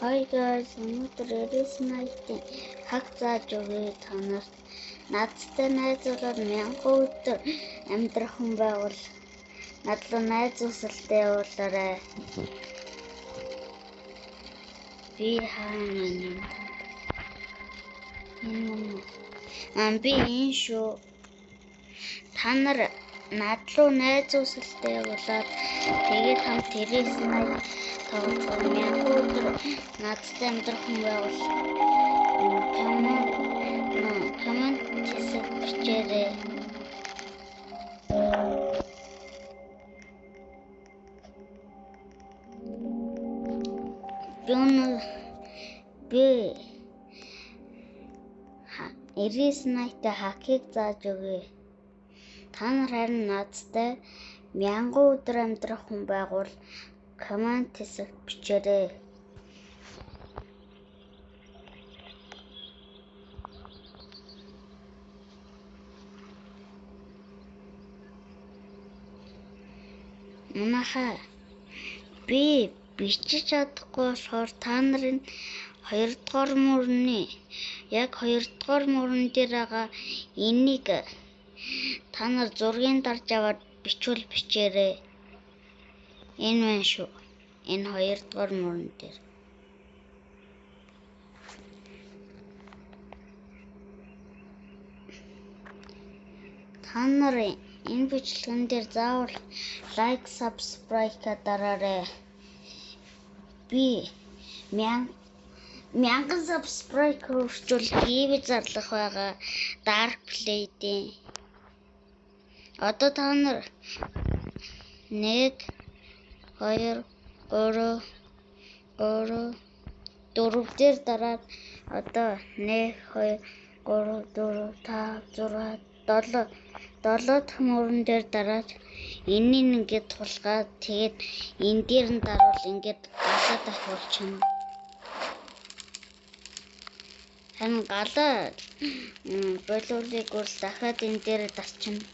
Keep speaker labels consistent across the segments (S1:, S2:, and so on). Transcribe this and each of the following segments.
S1: Hi guys, өнөөдөр Eris Night-ийн хаг зааж өгье та нарт. Надтай найзуулаад 1000 өдөр амьдрах хүн байвал надлуу найз үсэлтэй явуулаарай. Би би энэ шүү. Та нар надлуу найз үсэлтэй явуулаад тэгээд хамт Eris Night тоглох 1000 өдөр надтай амьдрах хүн байвал коммент хийсэг бичээрэй. Би Eris Night хакийг зааж өгье. Та нар харин надтай 1000 өдөр амьдрах хүн байгуул коммент хийсэг бичээрэй. Манайхаа би бичиж чадахгүй болохоор та нарын 2 дугаар мөрөн дээр байгаа энийг та нар зургийг дарж аваад бичвэл бичээрэй. Энэ байна шүү. Энэ 2 дугаар мөрөн дээр. Та нар энэ бичлэгэн дээр заавал лайк, subscribe дараарай. Би 1000 subscribe хүрчүүл TV зарлах байгаа Dark Play-ийн. Одоо та нар 1 2 3 4 дээр дараад одоо 1 2 3 4 5 6 7 дахь мөрөн дээр дараад энэнийг ингээд тулгаад тэгээд энэ дээр нь дарвал ингээд галаа дахиулчихна. Харин галаа боловлыг бол дахиад энэ дээр дарчихна.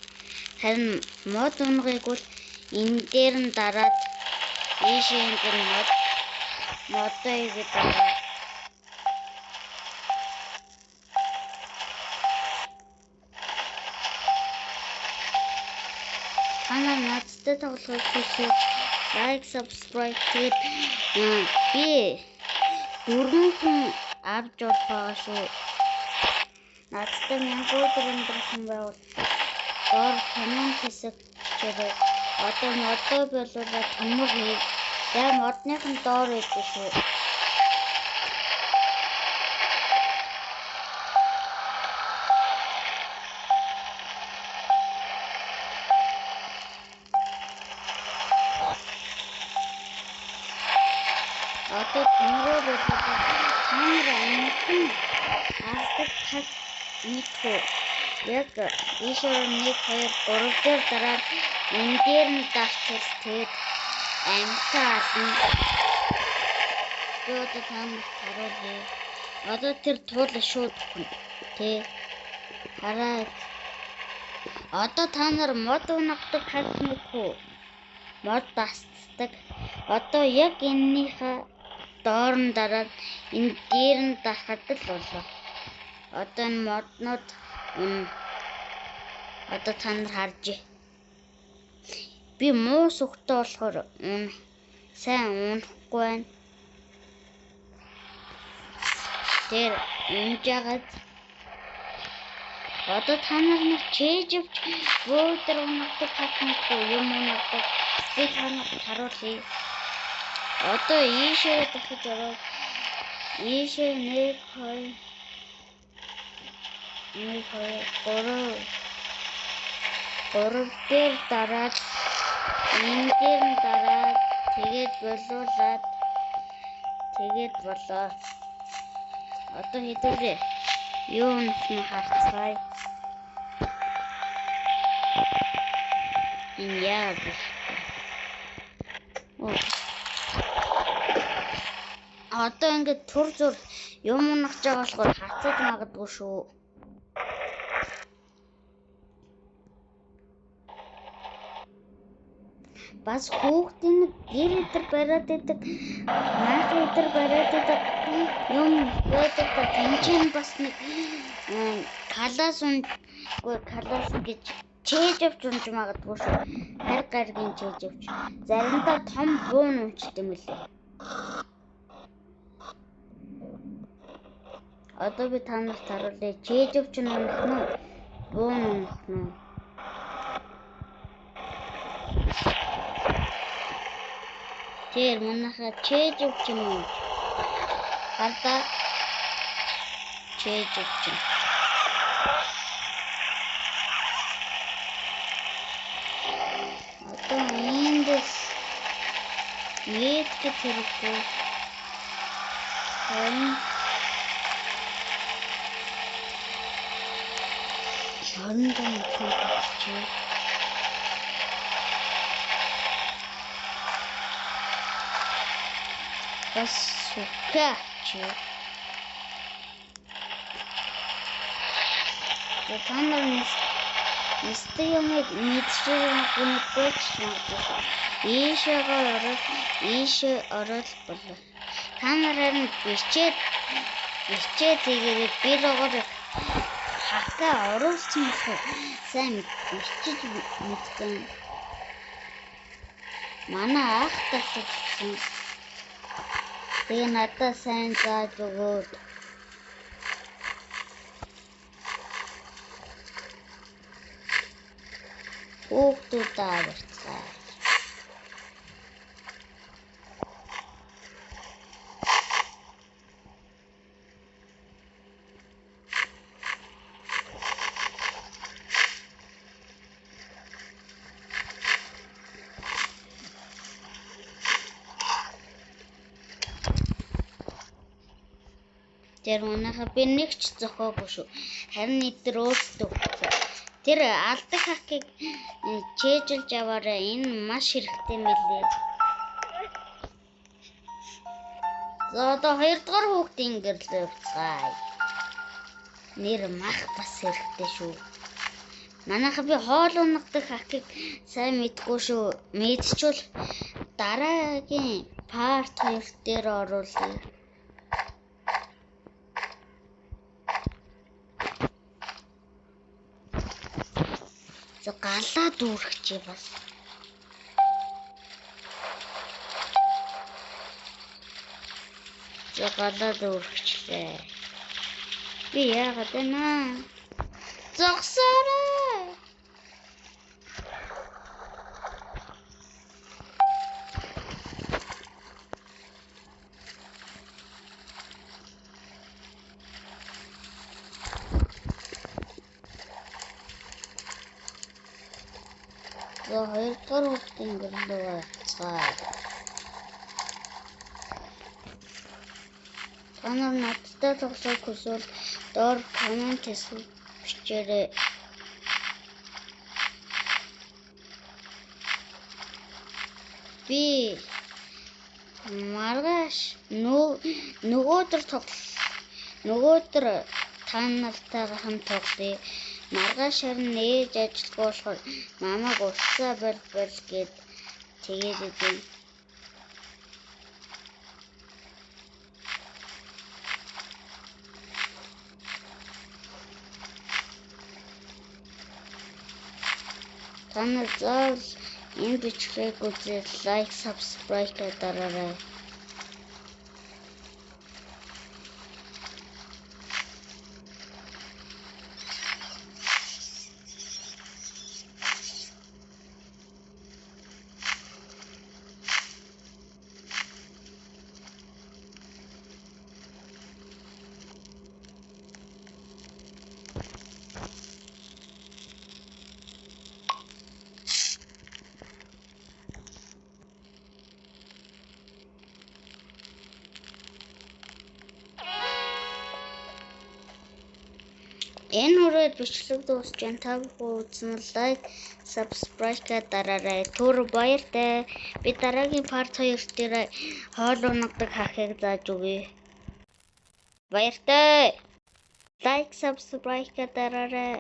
S1: Харин мод унгыг бол энэ дээр нь дараад ийшээ энэ модоо игээд дараа. Танаа надтай тоглохыг хүсвэл лайк, subscribe тэгээд би 4 хүн авч явах байгаа шүү. Надтай 1000 өдөр амьдрах хүн байвал доор коммент хийсэг бичээрэй. Одоо модоо болуулаад төмөр хий. Яг модных нь доор идэв шүү. Одоо төмөрөө болуулаад хамар амтан алдаг таг нийтгүй. Яг ийшээ 1 2 3 дээр дараад энэ дээр нь дарчвал тэгээд амтан ална. Одоо та нарт харуулъя. Одоо тэр туул шууд тий. Хараа. Одоо та нар мод унагдаг хагнахгүй. Мод дасдаг. Одоо яг энэнийхээ доор нь дараад энэ дээр нь дарахад л болоо. Одоо энэ моднууд одоо та нар харж. Би муу сүхтэй болохоор сайн унахгүй байна. Тэр унжаагаад одоо та нар чэйжвч бөөдөр унагдаг хатнахгүй юм унагдаг. Би танад харуулъя. Одоо ийшээ дахиж ороод ийшээ 1 2 3 дээр дараад энэ дээр нь дараад тэгээд болуулаад тэгээд болоо. Одоо хэдүүлээ. Юу нь харцгаая. Энэ яа бэ? Одоо ингээд тур зур юм унагч байгаа болохоор хацаад магадгүй шүү. бас хүүхдийн гэр идэр бариад идэг маах идэр бариад идэг юм байдаг ба тэнцэн бас нэг калаас гэж чээж авч унж магадгүй шүү. Хар гаргийн чээж авч. Заримдаа том буун унчт юм лээ. Одоо би та нарт харуулъя. Чээж авч унах нь буун унах нь. Тэр манайхаа чээж авч юм. Хардаа чээж авч. Одоо эндээс нийт хэрэггүй. Хондон хийчих. Бас сукач. Танаар нэстэ юм мэдчихээ гүнэхгүй ч магадгүй. Ийшээ ороод болоо. Танаар нь бичээд тэгээд би руугаар хатаа оруулсан юм. Сайн бичиж мэдсэн. Манай ах тасалсан. Тэгээ надад сайн зааж өгөөд. Хүүхдүүдээ аварцгаа. Тэр манайха би нэг ч зохиогүй шүү. Харин эдгээр өөрсдөө тэр алдаг хакийг чэйжүүлж аваарай. Энэ маш хэрэгтэй мэлээ. За одоо 2 дугаар хүүхдийн гэрлээ уцгаая. Нэр мах бас хэрэгтэй шүү. Манайха би хоол унагадаг хакийг сайн мэдгүй шүү. Мэдчихвэл дараагийн парт 2 дээр оруулъя. Галаа дүүрчихээ бас. Галаа дүүрчихлээ. Би яагаад байна? Зогсоорой. За 2 дугаар хүүхдийн гэрлээ уцгаа. Танаар надтай тоглох хүсвэл доор коммент бичээрэй. Би маргааш нөгөөдөр та нартайгаа хамт тоглоё. Маргааш харин ээж ажилгүй болохоор мамаг уцаа бол гэд тэгээд идэв. Та нар заавал энэ бичлэгийг үзээд лайк, subscribe дараарай. Энэ хүрээд бичлэг дуусч байна. Та бүхэн үзсэн лайк, subscribe дараарай. Түр баяртай. Би дараагийн part 2 дээр хоол унагадаг хахыг зааж өгье. Баяртай. Лайк, subscribe дараарай.